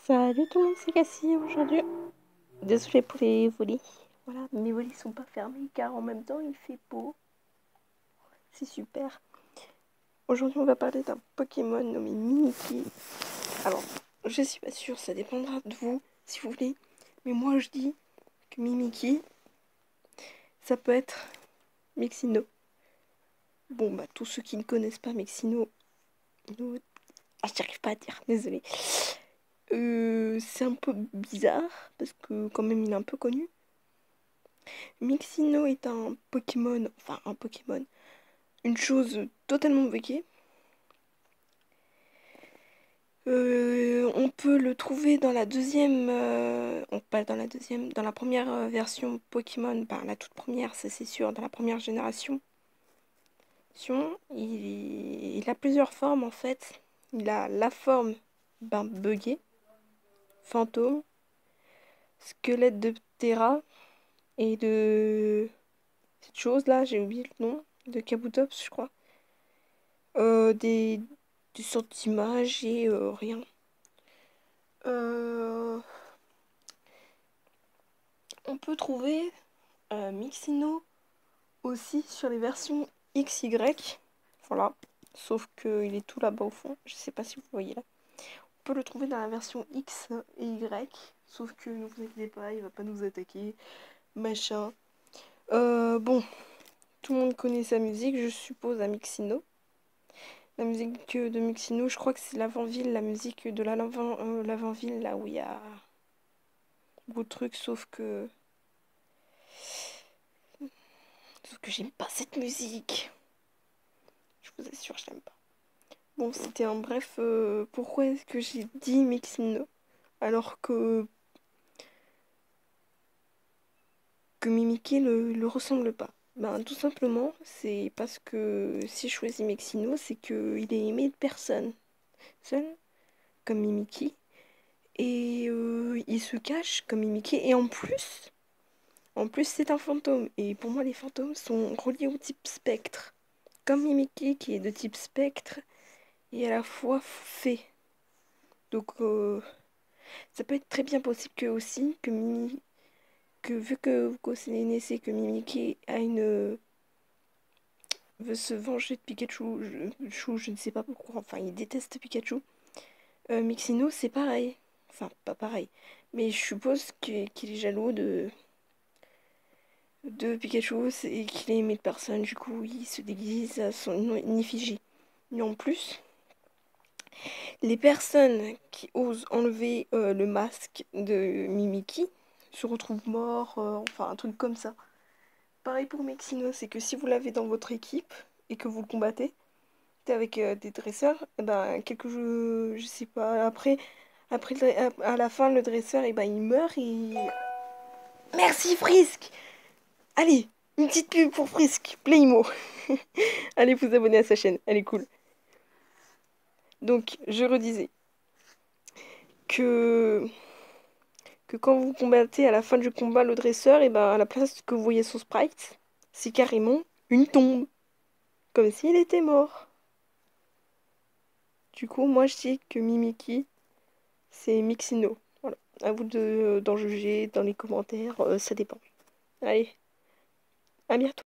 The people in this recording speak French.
Salut tout le monde, c'est Cassie aujourd'hui. Désolée pour les volets. Voilà, mes volets sont pas fermés car en même temps il fait beau. C'est super. Aujourd'hui on va parler d'un Pokémon nommé Mimikyu. Alors, je suis pas sûre, ça dépendra de vous si vous voulez. Mais moi je dis que Mimikyu, ça peut être Mixino. Bon bah tous ceux qui ne connaissent pas Mixino, ah j'y arrive pas à dire, désolée. C'est un peu bizarre parce que quand même il est un peu connu. Mixino est un Pokémon, enfin un Pokémon, une chose totalement buggée. On peut le trouver dans la deuxième, pas dans la deuxième, dans la première version Pokémon, la toute première, ça c'est sûr, dans la première génération. Il a plusieurs formes en fait. Il a la forme buggée, fantôme, squelette de Terra et de cette chose là, j'ai oublié le nom, de Kabutops je crois. Des sortes d'images et rien. Euh, on peut trouver Mixino aussi sur les versions XY. Voilà. Sauf qu'il est tout là-bas au fond. Je sais pas si vous voyez là. On peut le trouver dans la version X et Y. Sauf que ne vous inquiétez pas, il va pas nous attaquer. Machin. Bon. Tout le monde connaît sa musique, je suppose, à Mixino. La musique de Mixino, je crois que c'est l'avant-ville, la musique de l'avant-ville, là où il y a beaucoup de trucs, sauf que j'aime pas cette musique. Je vous assure, je l'aime pas. Bon, c'était un bref. Pourquoi est-ce que j'ai dit Mixino alors que Mimikyu le ressemble pas? Ben, tout simplement, c'est parce que si je choisis Mixino, c'est qu'il est aimé de personne. Seul, comme Mimikyu. Et il se cache comme Mimikyu. Et en plus, c'est un fantôme. Et pour moi, les fantômes sont reliés au type spectre. Comme Mimikyu qui est de type spectre et à la fois fée. Donc, ça peut être très bien possible que aussi, que vu que vous connaissez que Mimikyu veut se venger de Pikachu, je ne sais pas pourquoi, enfin, il déteste Pikachu. Mixino, c'est pareil. Enfin, pas pareil. Mais je suppose qu'il est jaloux de Pikachu et qu'il est aimé de personne. Du coup, il se déguise à son effigie. Mais en plus, les personnes qui osent enlever le masque de Mimikyu se retrouvent morts, enfin un truc comme ça. Pareil pour Mexino, c'est que si vous l'avez dans votre équipe et que vous le combattez, avec des dresseurs, et ben quelques jours, je sais pas, à la fin le dresseur et ben il meurt et merci Frisk. Allez, une petite pub pour Frisk, Playmo. Allez vous abonner à sa chaîne, elle est cool. Donc je redisais que quand vous combattez à la fin du combat le dresseur, et ben à la place que vous voyez son sprite, c'est carrément une tombe, comme s'il était mort. Du coup, moi je dis que Mimikyu, c'est Mixino. Voilà. À vous d'en juger dans les commentaires, ça dépend. Allez, à bientôt.